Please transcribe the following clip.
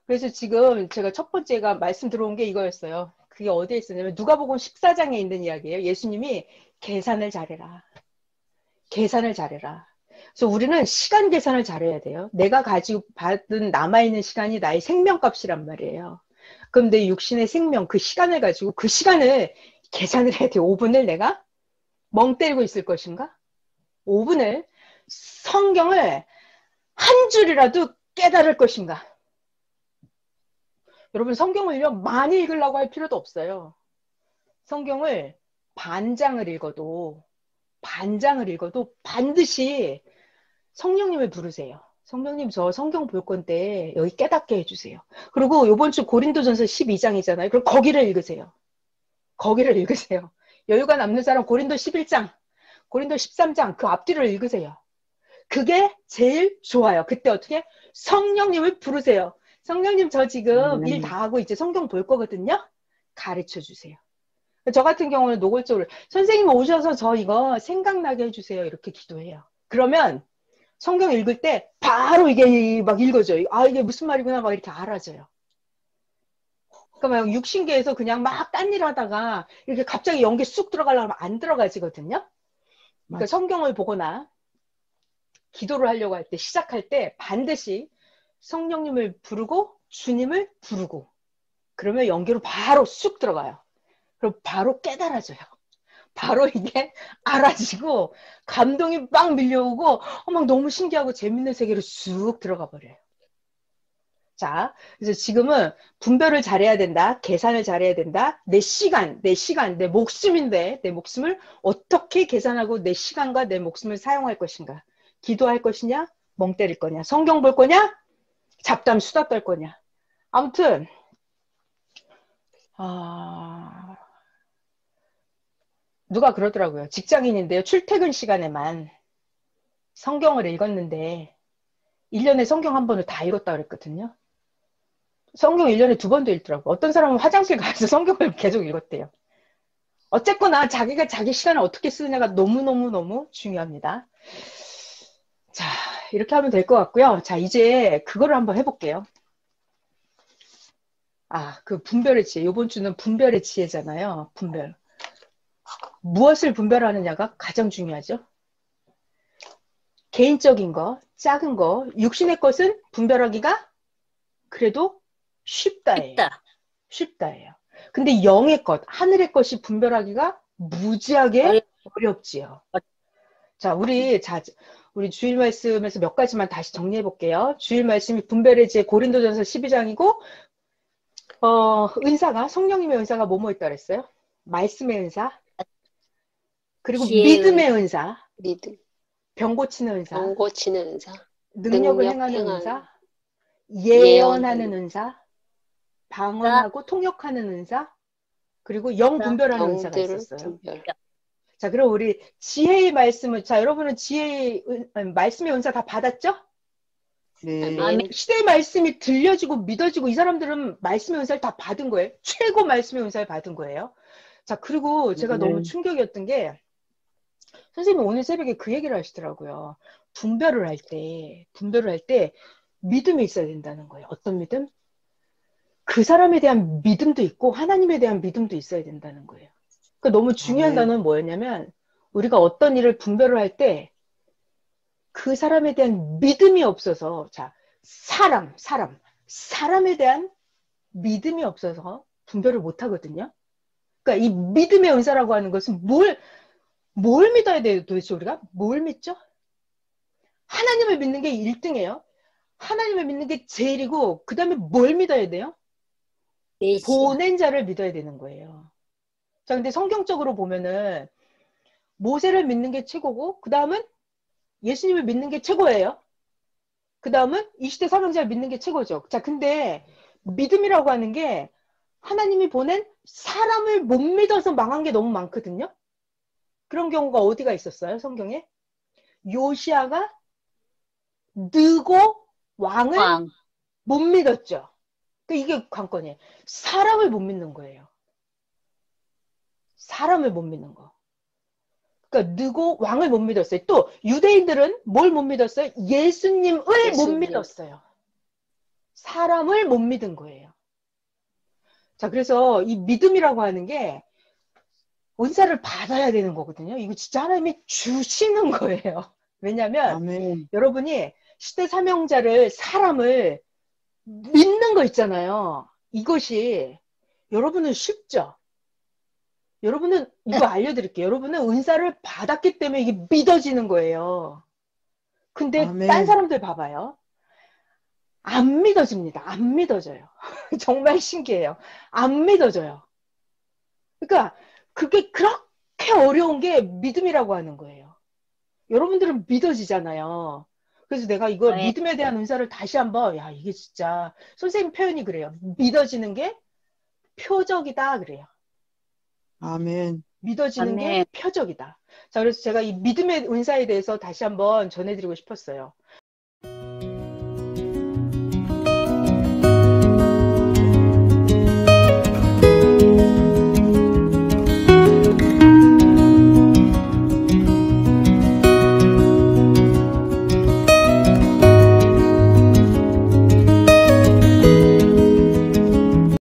그래서 지금 제가 첫 번째가 말씀 들어온 게 이거였어요. 그게 어디에 있었냐면 누가복음 14장에 있는 이야기예요. 예수님이 계산을 잘해라. 계산을 잘해라. 그래서 우리는 시간 계산을 잘해야 돼요. 내가 가지고 받은 남아있는 시간이 나의 생명값이란 말이에요. 그럼 내 육신의 생명, 그 시간을 가지고 그 시간을 계산을 해야 돼요. 5분을 내가 멍 때리고 있을 것인가? 5분을 성경을 한 줄이라도 깨달을 것인가? 여러분 성경을요 많이 읽으려고 할 필요도 없어요. 성경을 반장을 읽어도 반드시 성령님을 부르세요. 성령님 저 성경 볼 건데 여기 깨닫게 해주세요. 그리고 이번 주 고린도전서 12장이잖아요. 그럼 거기를 읽으세요. 거기를 읽으세요. 여유가 남는 사람 고린도 11장, 고린도 13장 그 앞뒤를 읽으세요. 그게 제일 좋아요. 그때 어떻게? 성령님을 부르세요. 성령님 저 지금 일 다 하고 이제 성경 볼 거거든요. 가르쳐 주세요. 저 같은 경우는 노골적으로 선생님 오셔서 저 이거 생각나게 해주세요. 이렇게 기도해요. 그러면 성경 읽을 때 바로 이게 막 읽어져요. 아 이게 무슨 말이구나 막 이렇게 알아져요. 그러니까 육신계에서 그냥 막 딴 일 하다가 이렇게 갑자기 연기 쑥 들어가려고 하면 안 들어가지거든요. 그러니까 성경을 보거나 기도를 하려고 할 때 시작할 때 반드시 성령님을 부르고 주님을 부르고 그러면 연기로 바로 쑥 들어가요. 그럼 바로 깨달아져요. 바로 이게 알아지고 감동이 막 밀려오고 막 너무 신기하고 재밌는 세계로 쑥 들어가 버려요. 자, 그래서 지금은 분별을 잘해야 된다. 계산을 잘해야 된다. 내 시간, 내 목숨인데 내 목숨을 어떻게 계산하고 내 시간과 내 목숨을 사용할 것인가. 기도할 것이냐? 멍 때릴 거냐? 성경 볼 거냐? 잡담 수다 떨 거냐? 아무튼 누가 그러더라고요. 직장인인데요. 출퇴근 시간에만 성경을 읽었는데 1년에 성경 한 번을 다 읽었다 그랬거든요. 성경 1년에 2번도 읽더라고요. 어떤 사람은 화장실 가서 성경을 계속 읽었대요. 어쨌거나 자기가 자기 시간을 어떻게 쓰느냐가 너무너무너무 중요합니다. 자, 이렇게 하면 될 것 같고요. 자, 이제 그거를 한번 해볼게요. 그 분별의 지혜. 이번 주는 분별의 지혜잖아요. 분별. 무엇을 분별하느냐가 가장 중요하죠. 개인적인 거, 작은 거, 육신의 것은 분별하기가 그래도 쉽다예요. 쉽다예요. 근데 영의 것, 하늘의 것이 분별하기가 무지하게 어렵지요. 자, 우리 주일 말씀에서 몇 가지만 다시 정리해 볼게요. 주일 말씀이 분별의 지혜 고린도전서 12장이고 은사가 성령님의 은사가 뭐뭐 있다 그랬어요? 말씀의 은사, 그리고 믿음의 은사, 병 고치는 은사, 능력을 행하는 은사, 예언하는 은사, 방언하고 통역하는 은사, 그리고 영 분별하는 은사가 있었어요. 자, 그럼 우리 지혜의 말씀을, 자, 여러분은 말씀의 은사 다 받았죠? 네. 시대의 말씀이 들려지고 믿어지고 이 사람들은 말씀의 은사를 다 받은 거예요. 최고 말씀의 은사를 받은 거예요. 자, 그리고 제가 너무 충격이었던 게 선생님이 오늘 새벽에 그 얘기를 하시더라고요. 분별을 할 때 믿음이 있어야 된다는 거예요. 어떤 믿음? 그 사람에 대한 믿음도 있고 하나님에 대한 믿음도 있어야 된다는 거예요. 그러니까 너무 중요한 단어는 뭐였냐면 우리가 어떤 일을 분별을 할 때 그 사람에 대한 믿음이 없어서 자, 사람에 대한 믿음이 없어서 분별을 못 하거든요. 그러니까 이 믿음의 은사라고 하는 것은 뭘 믿어야 돼요? 도대체 우리가 뭘 믿죠? 하나님을 믿는 게 1등이에요. 하나님을 믿는 게 제일이고 그 다음에 뭘 믿어야 돼요? 보낸 자를 믿어야 되는 거예요. 자, 근데 성경적으로 보면은 모세를 믿는 게 최고고 그 다음은 예수님을 믿는 게 최고예요. 그 다음은 이 시대 사명자를 믿는 게 최고죠. 자, 근데 믿음이라고 하는 게 하나님이 보낸 사람을 못 믿어서 망한 게 너무 많거든요. 그런 경우가 어디가 있었어요? 성경에? 요시아가 느고 왕을 못 믿었죠. 이게 관건이에요. 사람을 못 믿는 거예요. 사람을 못 믿는 거. 그러니까 느고 왕을 못 믿었어요. 또 유대인들은 뭘 못 믿었어요? 예수님을 못 믿었어요. 사람을 못 믿은 거예요. 자, 그래서 이 믿음이라고 하는 게 은사를 받아야 되는 거거든요. 이거 진짜 하나님이 주시는 거예요. 왜냐하면 아멘. 여러분이 시대 사명자를 사람을 믿는 거 있잖아요. 이것이 여러분은 쉽죠. 여러분은 이거 알려드릴게요. 여러분은 은사를 받았기 때문에 이게 믿어지는 거예요. 근데 딴 아멘. 사람들 봐봐요. 안 믿어집니다. 안 믿어져요. 정말 신기해요. 안 믿어져요. 그러니까 그게 그렇게 어려운 게 믿음이라고 하는 거예요. 여러분들은 믿어지잖아요. 그래서 내가 이거 아멘. 믿음에 대한 은사를 다시 한번, 야, 이게 진짜, 선생님 표현이 그래요. 믿어지는 게 표적이다, 그래요. 아멘. 믿어지는 게 아멘. 표적이다. 자, 그래서 제가 이 믿음의 은사에 대해서 다시 한번 전해드리고 싶었어요.